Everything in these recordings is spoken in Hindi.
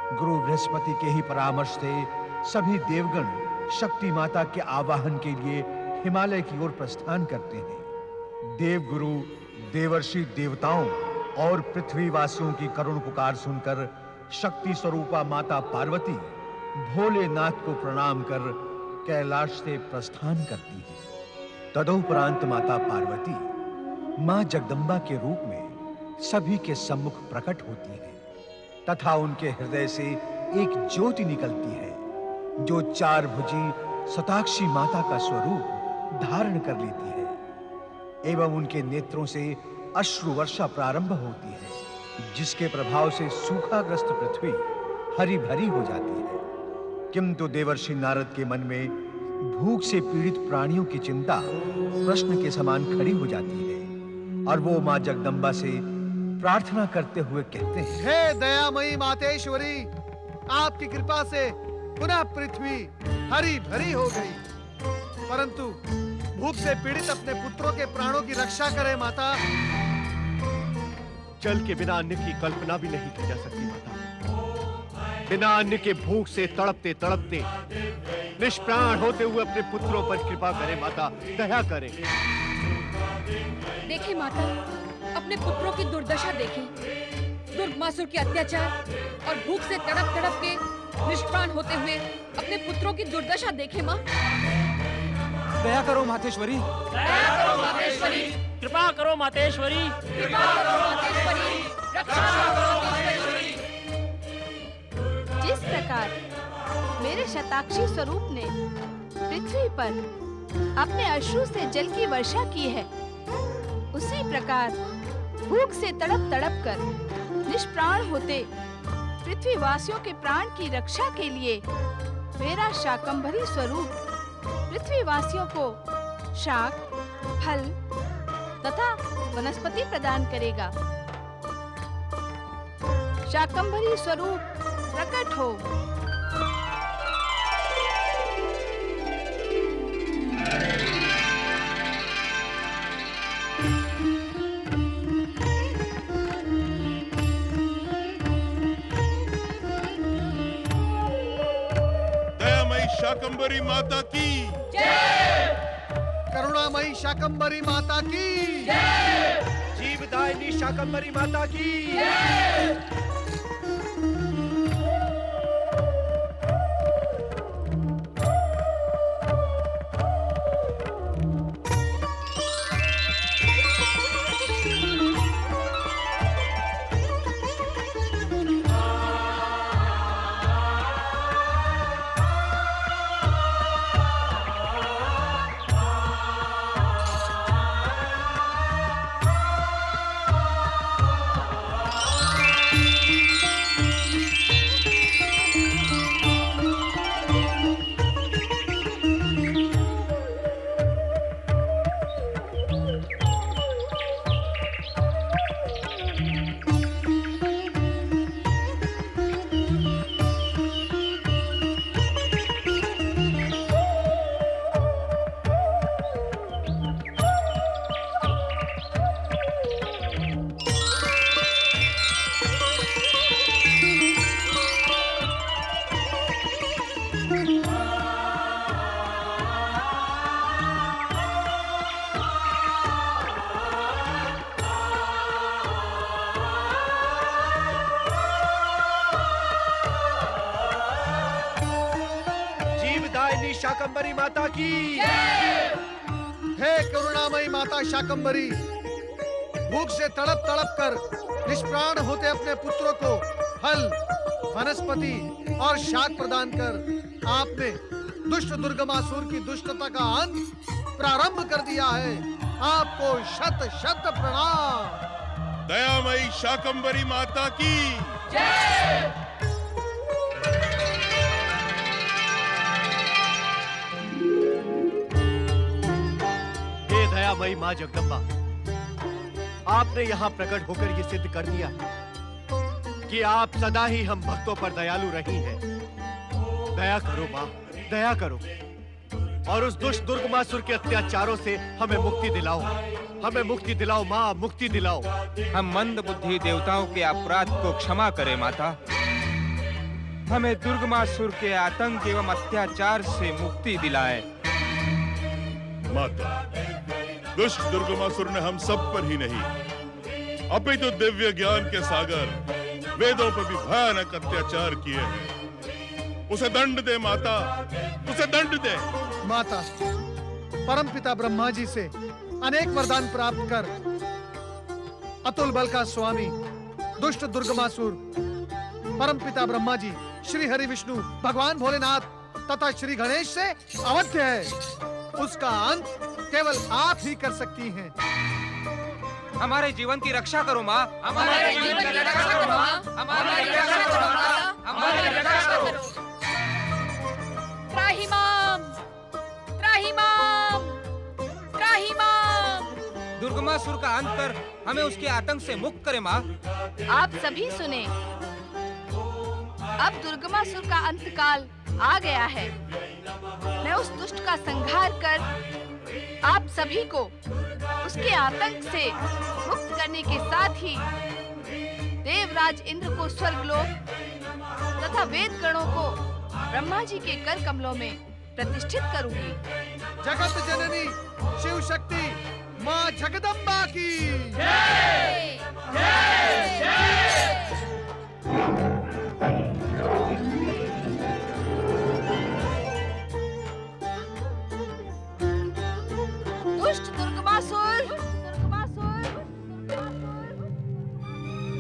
गुरु बृहस्पति के ही परामर्श से सभी देवगण शक्ति माता के आवाहन के लिए हिमालय की ओर प्रस्थान करते हैं। देवगुरु देवर्षि देवताओं और पृथ्वीवासियों की करुण पुकार सुनकर शक्ति स्वरूपा माता पार्वती भोलेनाथ को प्रणाम कर कैलाश से प्रस्थान करती है। तदुपरांत माता पार्वती मां जगदंबा के रूप में सभी के सम्मुख प्रकट होती है तथा उनके हृदय से एक ज्योति निकलती है जो चार भुजी शताक्षी माता का स्वरूप धारण कर लेती है एवं उनके नेत्रों से अश्रु वर्षा प्रारंभ होती है जिसके प्रभाव से सूखाग्रस्त पृथ्वी हरी भरी हो जाती है। किंतु देवर्षि नारद के मन में भूख से पीड़ित प्राणियों की चिंता प्रश्न के समान खड़ी हो जाती है और वो मां जगदंबा से प्रार्थना करते हुए कहते हैं, हे दयामयी मातेश्वरी, आपकी कृपा से पुनः पृथ्वी हरी भरी हो गई, परंतु भूख से पीड़ित अपने पुत्रों के प्राणों की रक्षा करें माता। जल के बिना अन्न की कल्पना भी नहीं की जा सकती माता। बिना अन्न के भूख से तड़पते तड़पते निष्प्राण होते हुए अपने पुत्रों पर कृपा करें माता, दया करें। देखें माता, अपने पुत्रों की दुर्दशा देखें। दुर्गमासुर के अत्याचार और भूख से तड़प तड़प के निष्प्राण होते हुए अपने पुत्रों की दुर्दशा देखें माँ। दया करो मातेश्वरी, दया करो मातेश्वरी, कृपा करो मातेश्वरी, कृपा करो मातेश्वरी, रक्षा करो मातेश्वरी। जिस प्रकार मेरे शताक्षी स्वरूप ने पृथ्वी पर अपने अश्रु से जल की वर्षा की है, उसी प्रकार भूख से तड़प तड़प कर निष्प्राण होते पृथ्वीवासियों के प्राण की रक्षा के लिए मेरा शाकंभरी स्वरूप पृथ्वीवासियों को शाक, फल तथा वनस्पति प्रदान करेगा। शाकंभरी स्वरूप प्रकट हो। शाकंभरी माता की जय। करुणामयी शाकंभरी माता की जय। जीवदायिनी शाकंभरी माता की जय। शाकंभरी माता की जय। हे करुणामयी माता शाकंभरी, भूख से तड़प तड़प कर निष्प्राण होते अपने पुत्रों को फल, वनस्पति और शाक प्रदान कर आपने दुष्ट दुर्गमासुर की दुष्टता का अंत प्रारंभ कर दिया है। आपको शत शत प्रणाम। दयामयी शाकंभरी माता की जय। दयामयी मां जगदंबा, आपने यहाँ प्रकट होकर ये सिद्ध कर दिया कि आप सदा ही हम भक्तों पर दयालु रही हैं। दया करो मां, दया करो और उस दुष्ट दुर्गमासुर के अत्याचारों से हमें मुक्ति दिलाओ। हमें मुक्ति दिलाओ मां, मुक्ति दिलाओ। हम मंद बुद्धि देवताओं के अपराध को क्षमा करें माता। हमें दुर्गमासुर के आतंक एवं अत्याचार से मुक्ति दिलाए। माता, दुष्ट दुर्गमासुर ने हम सब पर ही नहीं, अपितु दिव्य ज्ञान के सागर वेदों पर भी भयानक अत्याचार किए हैं। उसे दंड दे माता, उसे दंड दे। माता, परमपिता ब्रह्मा जी से अनेक वरदान प्राप्त कर अतुल बल का स्वामी दुष्ट दुर्गमासुर परमपिता ब्रह्मा जी, श्री हरि विष्णु, भगवान भोलेनाथ तथा श्री गणेश से अवध्य है। उसका अंत केवल आप ही कर सकती हैं। हमारे जीवन की रक्षा करो माँ। हमारे जीवन की रक्षा करो माँ। हमारी रक्षा करो माता। हमारी रक्षा करो। त्राहिमाम, त्राहिमाम, त्राहिमाम। दुर्गमासुर का अंत कर हमें उसके आतंक से मुक्त करे माँ। आप सभी सुने, अब दुर्गमासुर का अंतकाल आ गया है। मैं उस दुष्ट का संहार कर आप सभी को उसके आतंक से मुक्त करने के साथ ही देवराज इंद्र को स्वर्गलोक तथा वेद गणों को ब्रह्मा जी के कर कमलों में प्रतिष्ठित करूंगी। जगत जननी शिव शक्ति माँ जगदम्बा की जय, जय, जय। दुष्ट दुर्गमासुर,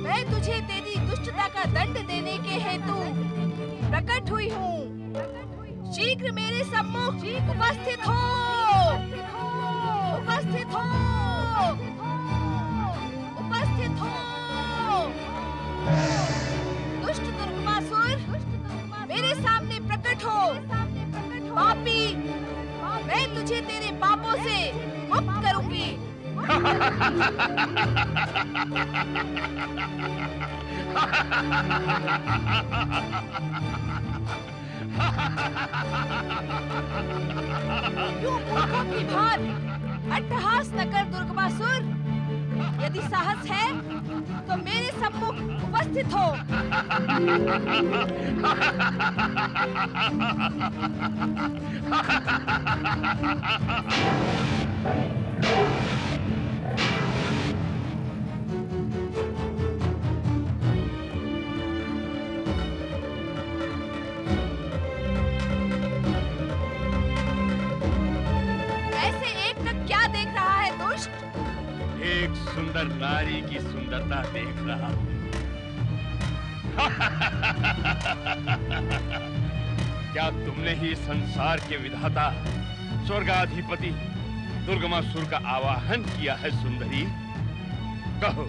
मैं तुझे तेरी दुष्टता का दंड देने के हेतु प्रकट हुई हूँ। शीघ्र मेरे सम्मुख उपस्थित हो, उपस्थित हो, उपस्थित हो। दुष्ट दुर्गमासुर, मेरे सामने प्रकट हो। पापी, मैं तुझे तेरे पापों से मुक्त करूंगी। यूं मूर्खों की भांति अट्टहास न कर दुर्गमासुर। यदि साहस है तो मेरे सम्मुख उपस्थित हो। ऐसे एकटक क्या देख रहा है दुष्ट? एक सुंदर नारी की सुंदरता देख रहा हूं। क्या तुमने ही संसार के विधाता स्वर्गाधिपति दुर्गमासुर का आवाहन किया है सुंदरी? कहो,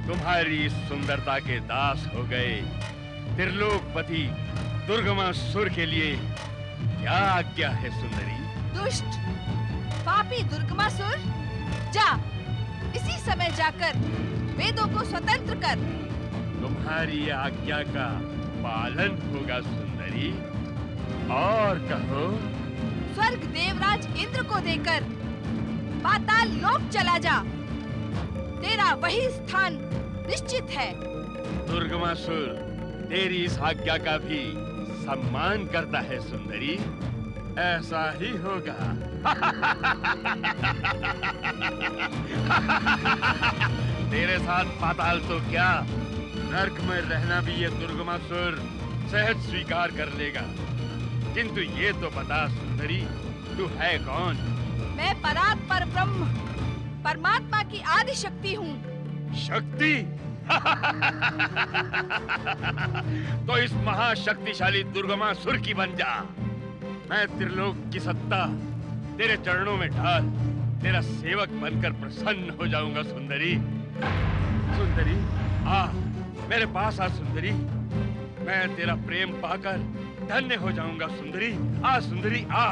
तुम्हारी इस सुंदरता के दास हो गए त्रिलोकपति दुर्गमासुर के लिए क्या आज्ञा है सुंदरी? दुष्ट पापी दुर्गमासुर, जा इसी समय जाकर वेदों को स्वतंत्र कर। तुम्हारी आज्ञा का पालन होगा सुंदरी। और कहो। स्वर्ग देवराज इंद्र को देकर पाताल लोक चला जा। तेरा वही स्थान निश्चित है। दुर्गमासुर तेरी इस आज्ञा का भी सम्मान करता है सुंदरी। ऐसा ही होगा। तेरे साथ पाताल तो क्या, नर्क में रहना भी ये दुर्गमासुर सहज स्वीकार कर लेगा। किंतु ये तो बता सुंदरी, तू है कौन? मैं परात्पर ब्रह्म परमात्मा की आदि शक्ति हूँ। शक्ति? तो इस महाशक्तिशाली दुर्गमासुर की बन जा। मैं त्रिलोक की सत्ता तेरे चरणों में ढाल तेरा सेवक बनकर प्रसन्न हो जाऊंगा सुंदरी। सुंदरी आ, मेरे पास आ सुंदरी। मैं तेरा प्रेम पाकर धन्य हो जाऊंगा सुंदरी। आ सुंदरी आ।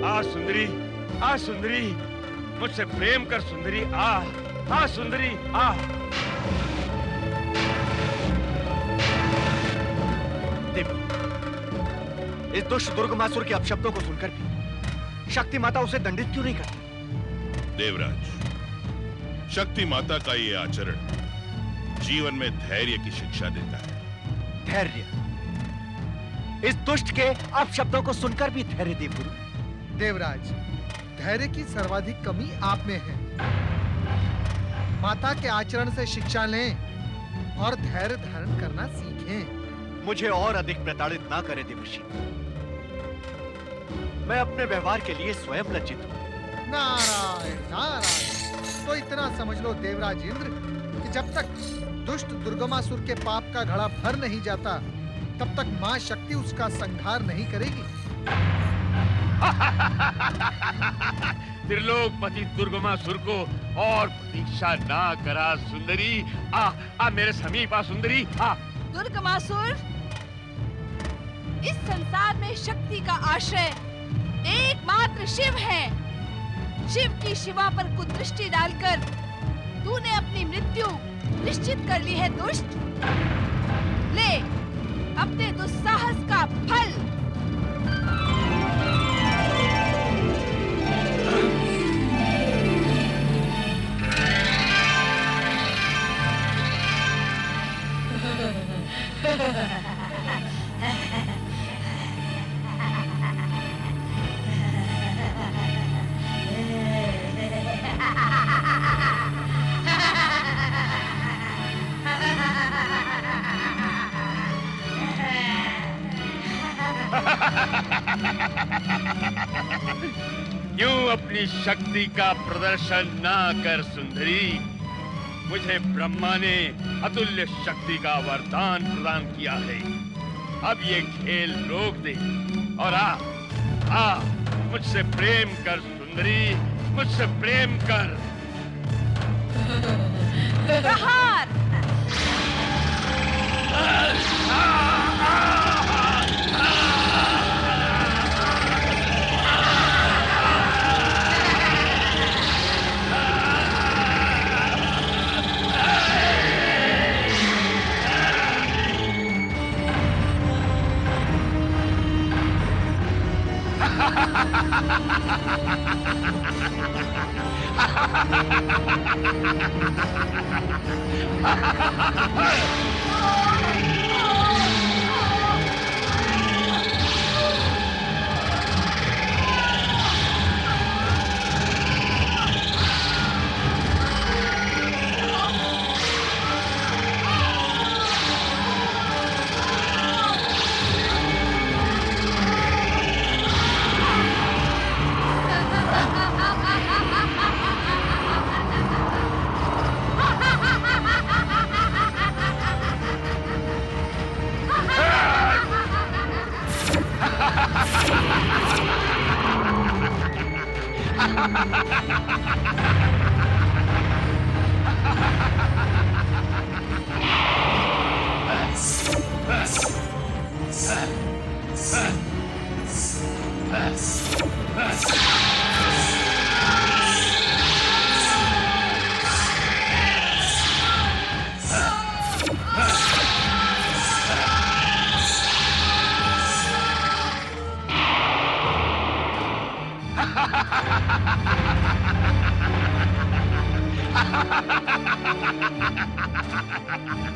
आ सुंदरी, आ सुंदरी, मुझसे प्रेम कर सुंदरी। आ, आ सुंदरी आ। देवी, इस दुष्ट दुर्गमासुर के अपशब्दों को सुनकर भी शक्ति माता उसे दंडित क्यों नहीं करती? देवराज, शक्ति माता का ये आचरण जीवन में धैर्य की शिक्षा देता है। धैर्य? इस दुष्ट के आप शब्दों को सुनकर भी धैर्य देवगुरु। देवराज, धैर्य की सर्वाधिक कमी आप में है। माता के आचरण से शिक्षा लें और धैर्य धारण करना सीखें। मुझे और अधिक प्रताड़ित ना करें देवर्षि। मैं अपने व्यवहार के लिए स्वयं लज्जित हूं। नारायण नारायण। तो इतना समझ लो देवराज इंद्र कि जब तक दुष्ट दुर्गमासुर के पाप का घड़ा भर नहीं जाता, तब तक मां शक्ति उसका संहार नहीं करेगी। त्रिलोकपति दुर्गमासुर को और प्रतीक्षा ना करा सुंदरी। आ मेरे समीप आ सुंदरी। दुर्गमासुर, इस संसार में शक्ति का आश्रय एकमात्र शिव है। शिव की शिवा पर कुदृष्टि डालकर तूने अपनी मृत्यु निश्चित कर ली है दुष्ट। ले अपने दुस्साहस का फल। क्यों अपनी शक्ति का प्रदर्शन ना कर सुंदरी? मुझे ब्रह्मा ने अतुल्य शक्ति का वरदान प्रदान किया है। अब ये खेल रोक दे और आ मुझसे प्रेम कर सुंदरी, मुझसे प्रेम कर। प्रहार।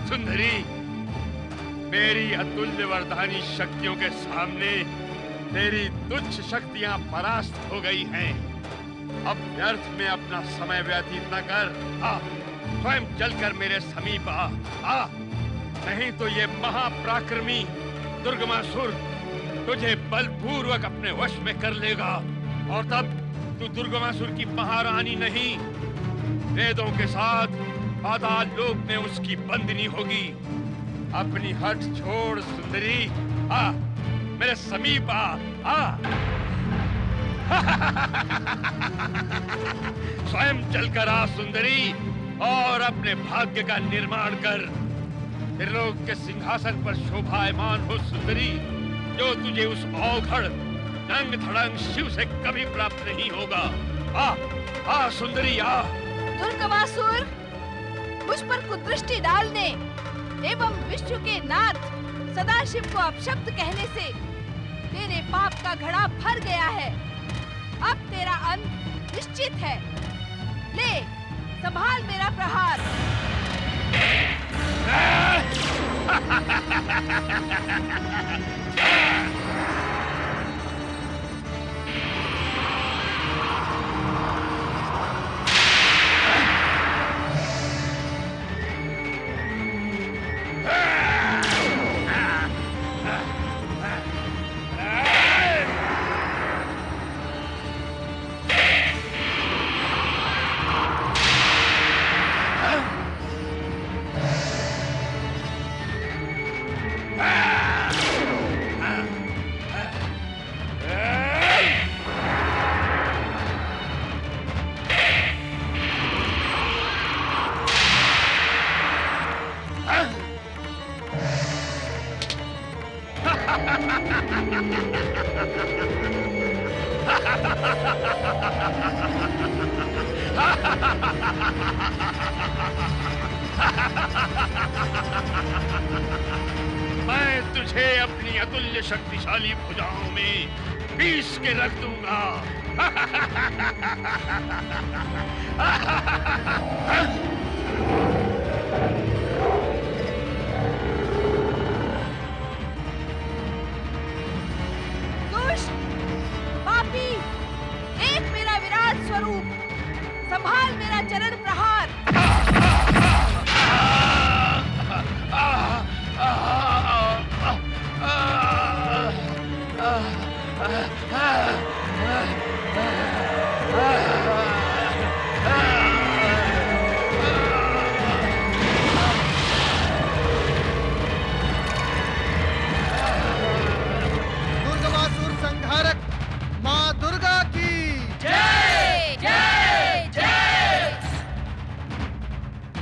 सुंदरी, मेरी अतुल्य वरदानी शक्तियों के सामने तेरी तुच्छ शक्तियां परास्त हो गई हैं। अब व्यर्थ में अपना समय व्यतीत न कर। स्वयं चलकर मेरे समीप आ। नहीं तो ये महापराक्रमी दुर्गमासुर तुझे बलपूर्वक अपने वश में कर लेगा और तब तू दुर्गमासुर की महारानी नहीं, वेदों के साथ पाताल लोक में उसकी बंदनी होगी। अपनी हट छोड़ सुंदरी, मेरे समीप आ। स्वयं चलकर आ सुंदरी और अपने भाग्य का निर्माण कर। त्रिलोक के सिंहासन पर शोभायमान हो सुंदरी, जो तुझे उस औघड़ नंग धड़ंग शिव से कभी प्राप्त नहीं होगा। आ सुंदरी आ। दुर्गमासुर, मुझ पर कुदृष्टि डालने एवं विश्व के नाथ सदाशिव को अपशब्द कहने से तेरे पाप का घड़ा भर गया है। अब तेरा अंत निश्चित है। ले, संभाल मेरा प्रहार। मैं तुझे अपनी अतुल्य शक्तिशाली भुजाओं में पीस के रख दूंगा।